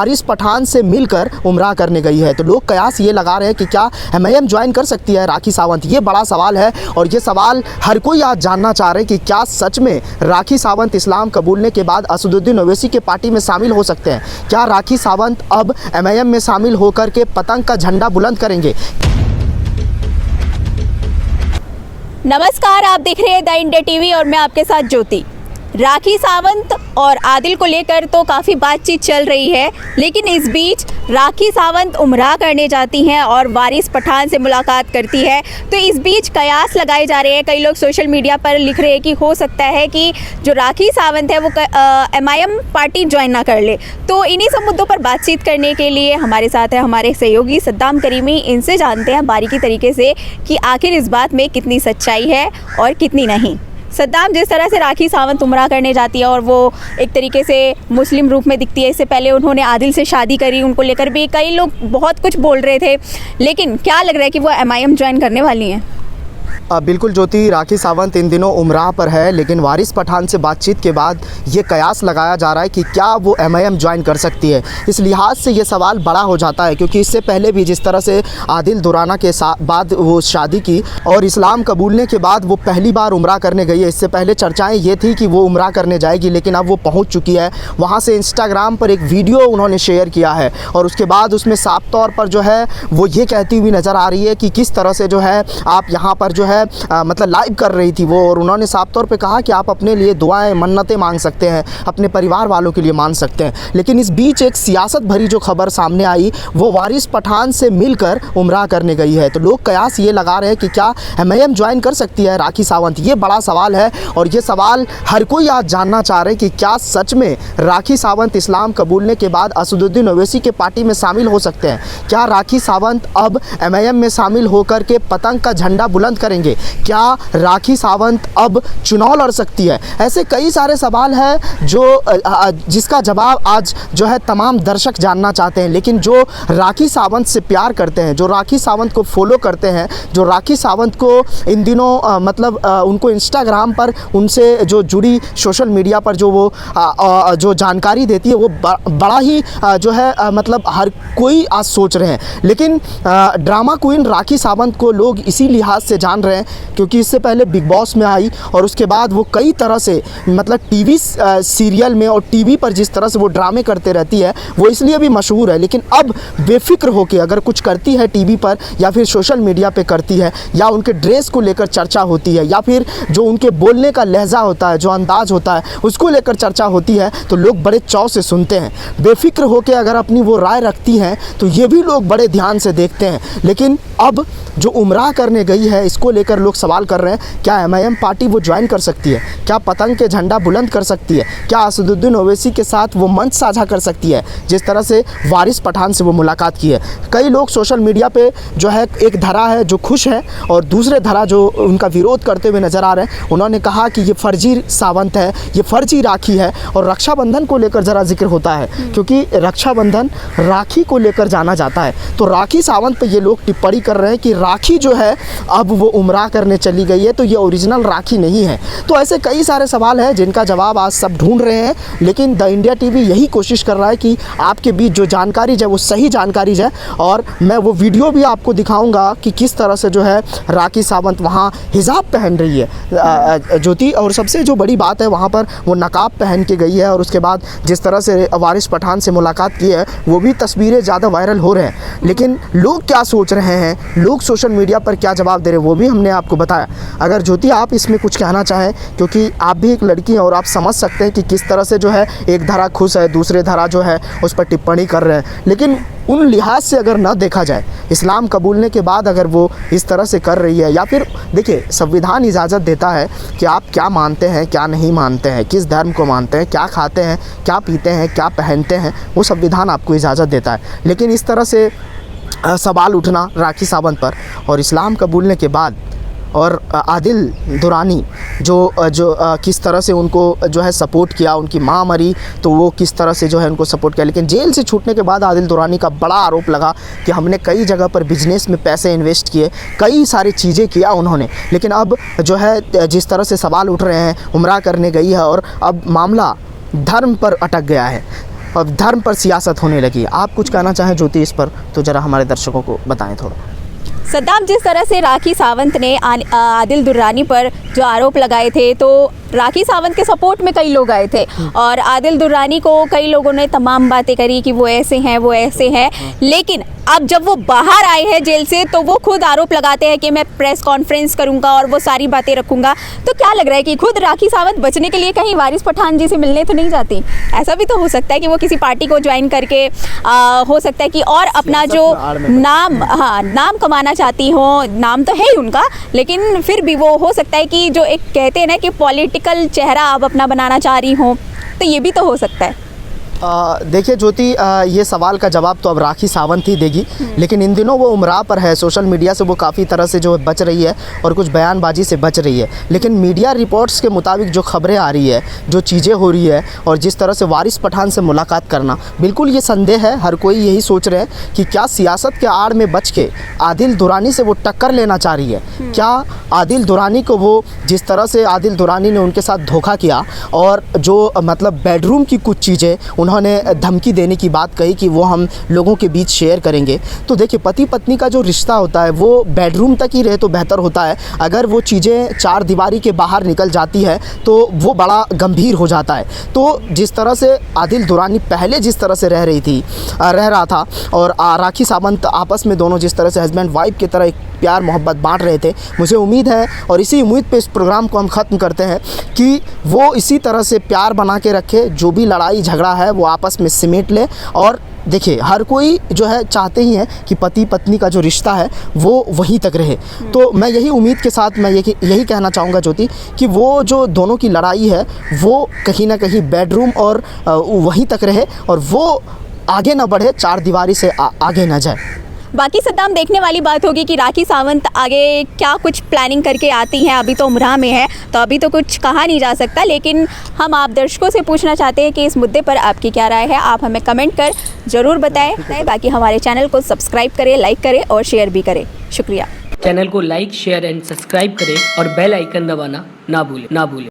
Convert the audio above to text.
वारिस पठान से मिलकर उम्रा करने गई है। तो लोग कयास ये लगा रहे हैं कि क्या एमआईएम ज्वाइन कर सकती है राखी सावंत। ये बड़ा सवाल है और ये सवाल हर कोई आज जानना चाह रहे हैं कि क्या सच में राखी सावंत इस्लाम कबूलने के बाद असदुद्दीन ओवैसी के पार्टी में शामिल हो सकते हैं। क्या राखी सावंत अब एमआईएम में शामिल होकर के पतंग का झंडा बुलंद करेंगे। नमस्कार, आप देख रहे हैं द इंडिया टीवी और मैं आपके साथ ज्योति। राखी सावंत और आदिल को लेकर तो काफ़ी बातचीत चल रही है, लेकिन इस बीच राखी सावंत उमरा करने जाती हैं और वारिस पठान से मुलाकात करती है। तो इस बीच कयास लगाए जा रहे हैं, कई लोग सोशल मीडिया पर लिख रहे हैं कि हो सकता है कि जो राखी सावंत है वो एमआईएम पार्टी ज्वाइन ना कर ले। तो इन्हीं सब मुद्दों पर बातचीत करने के लिए हमारे साथ है हमारे सहयोगी सद्दाम करीमी। इनसे जानते हैं बारीकी तरीके से कि आखिर इस बात में कितनी सच्चाई है और कितनी नहीं। सद्दाम, जिस तरह से राखी सावंत उमरा करने जाती है और वो एक तरीके से मुस्लिम रूप में दिखती है, इससे पहले उन्होंने आदिल से शादी करी, उनको लेकर भी कई लोग बहुत कुछ बोल रहे थे, लेकिन क्या लग रहा है कि वो एमआईएम ज्वाइन करने वाली हैं? बिल्कुल ज्योति, राखी सावंत इन दिनों उमराह पर है, लेकिन वारिस पठान से बातचीत के बाद ये कयास लगाया जा रहा है कि क्या वो एमआईएम ज्वाइन कर सकती है। इस लिहाज से ये सवाल बड़ा हो जाता है क्योंकि इससे पहले भी जिस तरह से आदिल दुराना के बाद वो शादी की और इस्लाम कबूलने के बाद वो पहली बार उमरा करने गई है। इससे पहले चर्चाएँ ये थी कि वो उमरा करने जाएगी, लेकिन अब वो पहुँच चुकी है। वहाँ से इंस्टाग्राम पर एक वीडियो उन्होंने शेयर किया है और उसके बाद उसमें साफ तौर पर जो है वो ये कहती हुई नज़र आ रही है कि किस तरह से जो है आप यहाँ पर जो है मतलब लाइव कर रही थी वो, और उन्होंने साफ तौर पे कहा कि आप अपने लिए दुआएं मन्नतें मांग सकते हैं, अपने परिवार वालों के लिए मांग सकते हैं। लेकिन इस बीच एक सियासत भरी जो खबर सामने आई वो वारिस पठान से मिलकर उमरा करने गई है। तो लोग कयास ये लगा रहे हैं कि क्या एमआईएम ज्वाइन कर सकती है राखी सावंत। ये बड़ा सवाल है और ये सवाल हर कोई आज जानना चाह रहे हैं कि क्या सच में राखी सावंत इस्लाम कबूलने के बाद असदुद्दीन ओवैसी के पार्टी में शामिल हो सकते हैं। क्या राखी सावंत अब एमआईएम में शामिल होकर के पतंग का झंडा बुलंद करेंगे। क्या राखी सावंत अब चुनाव लड़ सकती है। ऐसे कई सारे सवाल हैं जो जिसका जवाब आज जो है तमाम दर्शक जानना चाहते हैं। लेकिन जो राखी सावंत से प्यार करते हैं, जो राखी सावंत को फॉलो करते हैं, जो राखी सावंत को इन दिनों मतलब उनको इंस्टाग्राम पर उनसे जो जुड़ी सोशल मीडिया पर जो वो जो जानकारी देती है वो बड़ा ही जो है मतलब हर कोई आज सोच रहे हैं। लेकिन ड्रामा क्वीन राखी सावंत को लोग इसी लिहाज से जान रहे हैं क्योंकि इससे पहले बिग बॉस में आई और उसके बाद वो कई तरह से मतलब टीवी सीरियल में और टीवी पर जिस तरह से वो ड्रामे करते रहती है वो इसलिए भी मशहूर है। लेकिन अब बेफिक्र होकर अगर कुछ करती है टीवी पर या फिर सोशल मीडिया पे करती है या उनके ड्रेस को लेकर चर्चा होती है या फिर जो उनके बोलने का लहजा होता है, जो अंदाज होता है, उसको लेकर चर्चा होती है तो लोग बड़े चाव से सुनते हैं। बेफिक्र होकर अगर अपनी वो राय रखती हैं तो ये भी लोग बड़े ध्यान से देखते हैं। लेकिन अब जो उमरा करने गई है इसको लेकर लोग सवाल कर रहे हैं, क्या एमआईएम पार्टी वो ज्वाइन कर सकती है। क्या पतंग के झंडा बुलंद कर सकती है। क्या असदुद्दीन ओवैसी के साथ वो मंच साझा कर सकती है जिस तरह से वारिस पठान से वो मुलाकात की है। कई लोग सोशल मीडिया पे जो है एक धारा है जो खुश है और दूसरे धारा जो उनका विरोध करते हुए नज़र आ रहे हैं। उन्होंने कहा कि ये फर्जी सावंत है, ये फर्जी राखी है। और रक्षाबंधन को लेकर ज़रा जिक्र होता है क्योंकि रक्षाबंधन राखी को लेकर जाना जाता है। तो राखी सावंत पर ये लोग टिप्पणी कर रहे हैं कि राखी जो है अब वो उमरा करने चली गई है तो ये ओरिजिनल राखी नहीं है। तो ऐसे कई सारे सवाल हैं जिनका जवाब आज सब ढूंढ रहे हैं। लेकिन द इंडिया टीवी यही कोशिश कर रहा है कि आपके बीच जो जानकारी है वो सही जानकारी है और मैं वो वीडियो भी आपको दिखाऊंगा कि किस तरह से जो है राखी सावंत वहाँ हिजाब पहन रही है ज्योति। और सबसे जो बड़ी बात है वहाँ पर वो नकाब पहन के गई है और उसके बाद जिस तरह से वारिस पठान से मुलाकात की है वो भी तस्वीरें ज़्यादा वायरल हो रहे हैं। लेकिन लोग क्या सोच रहे हैं, लोग सोशल मीडिया पर क्या जवाब दे रहे हैं वो भी हमने आपको बताया। अगर ज्योति आप इसमें कुछ कहना चाहें क्योंकि आप भी एक लड़की हैं और आप समझ सकते हैं कि किस तरह से जो है एक धारा खुश है, दूसरे धारा जो है उस पर टिप्पणी कर रहे हैं। लेकिन उन लिहाज से अगर न देखा जाए, इस्लाम कबूलने के बाद अगर वो इस तरह से कर रही है या फिर देखिए संविधान इजाज़त देता है कि आप क्या मानते हैं क्या नहीं मानते हैं, किस धर्म को मानते हैं, क्या खाते हैं क्या पीते हैं क्या पहनते हैं, वो संविधान आपको इजाज़त देता है। लेकिन इस तरह से सवाल उठना राखी सावंत पर और इस्लाम कबूलने के बाद और आदिल दुरानी जो किस तरह से उनको जो है सपोर्ट किया, उनकी माँ मरी तो वो किस तरह से जो है उनको सपोर्ट किया। लेकिन जेल से छूटने के बाद आदिल दुरानी का बड़ा आरोप लगा कि हमने कई जगह पर बिजनेस में पैसे इन्वेस्ट किए, कई सारी चीज़ें किया उन्होंने। लेकिन अब जो है जिस तरह से सवाल उठ रहे हैं, उम्रा करने गई है और अब मामला धर्म पर अटक गया है। अब धर्म पर सियासत होने लगी। आप कुछ कहना चाहें ज्योति इस पर, तो ज़रा हमारे दर्शकों को बताएं थोड़ा। सद्दाम, जिस तरह से राखी सावंत ने आदिल दुर्रानी पर जो आरोप लगाए थे, तो राखी सावंत के सपोर्ट में कई लोग आए थे और आदिल दुर्रानी को कई लोगों ने तमाम बातें करी कि वो ऐसे हैं, वो ऐसे हैं। लेकिन अब जब वो बाहर आए हैं जेल से, तो वो खुद आरोप लगाते हैं कि मैं प्रेस कॉन्फ्रेंस करूंगा और वो सारी बातें रखूंगा। तो क्या लग रहा है कि खुद राखी सावंत बचने के लिए कहीं वारिस पठान जी से मिलने तो नहीं जाती? ऐसा भी तो हो सकता है कि वो किसी पार्टी को ज्वाइन करके हो सकता है कि और अपना जो नाम कमाना चाहती हो। नाम तो है ही उनका, लेकिन फिर भी वो हो सकता है कि जो एक कहते हैं ना कि पॉलिटिकल चेहरा अब अपना बनाना चाह रही हो, तो ये भी तो हो सकता है। देखिए ज्योति, ये सवाल का जवाब तो अब राखी सावंत ही देगी, लेकिन इन दिनों वो उमराह पर है। सोशल मीडिया से वो काफ़ी तरह से जो बच रही है और कुछ बयानबाजी से बच रही है, लेकिन मीडिया रिपोर्ट्स के मुताबिक जो खबरें आ रही है, जो चीज़ें हो रही है और जिस तरह से वारिस पठान से मुलाकात करना, बिल्कुल ये संदेह है। हर कोई यही सोच रहे हैं कि क्या सियासत के आड़ में बच के आदिल दुरानी से वो टक्कर लेना चाह रही है? क्या आदिल दुरानी को वो, जिस तरह से आदिल दुरानी ने उनके साथ धोखा किया और जो मतलब बेडरूम की कुछ चीज़ें उन्होंने धमकी देने की बात कही कि वो हम लोगों के बीच शेयर करेंगे, तो देखिए पति पत्नी का जो रिश्ता होता है वो बेडरूम तक ही रहे तो बेहतर होता है। अगर वो चीज़ें चार दीवारी के बाहर निकल जाती है तो वो बड़ा गंभीर हो जाता है। तो जिस तरह से आदिल दुरानी पहले जिस तरह से रह रहा था और राखी सावंत आपस में दोनों जिस तरह से हस्बैंड वाइफ की तरह एक प्यार मोहब्बत बांट रहे थे, मुझे उम्मीद है और इसी उम्मीद पे इस प्रोग्राम को हम ख़त्म करते हैं कि वो इसी तरह से प्यार बना के रखे, जो भी लड़ाई झगड़ा है वो आपस में सिमेट ले। और देखिए हर कोई जो है चाहते ही हैं कि पति पत्नी का जो रिश्ता है वो वहीं तक रहे। तो मैं यही उम्मीद के साथ मैं यही कहना चाहूँगा ज्योति कि वो जो दोनों की लड़ाई है वो कहीं ना कहीं बेडरूम और वहीं तक रहे और वो आगे ना बढ़े, चार दीवारी से आगे ना जाए। बाकी सद्दाम, देखने वाली बात होगी कि राखी सावंत आगे क्या कुछ प्लानिंग करके आती हैं। अभी तो उमराह में है तो अभी तो कुछ कहा नहीं जा सकता, लेकिन हम आप दर्शकों से पूछना चाहते हैं कि इस मुद्दे पर आपकी क्या राय है। आप हमें कमेंट कर ज़रूर बताएं। बाकी हमारे चैनल को सब्सक्राइब करें, लाइक करें और शेयर भी करें। शुक्रिया। चैनल को लाइक, शेयर एंड सब्सक्राइब करें और बेल आइकन दबाना ना भूलें।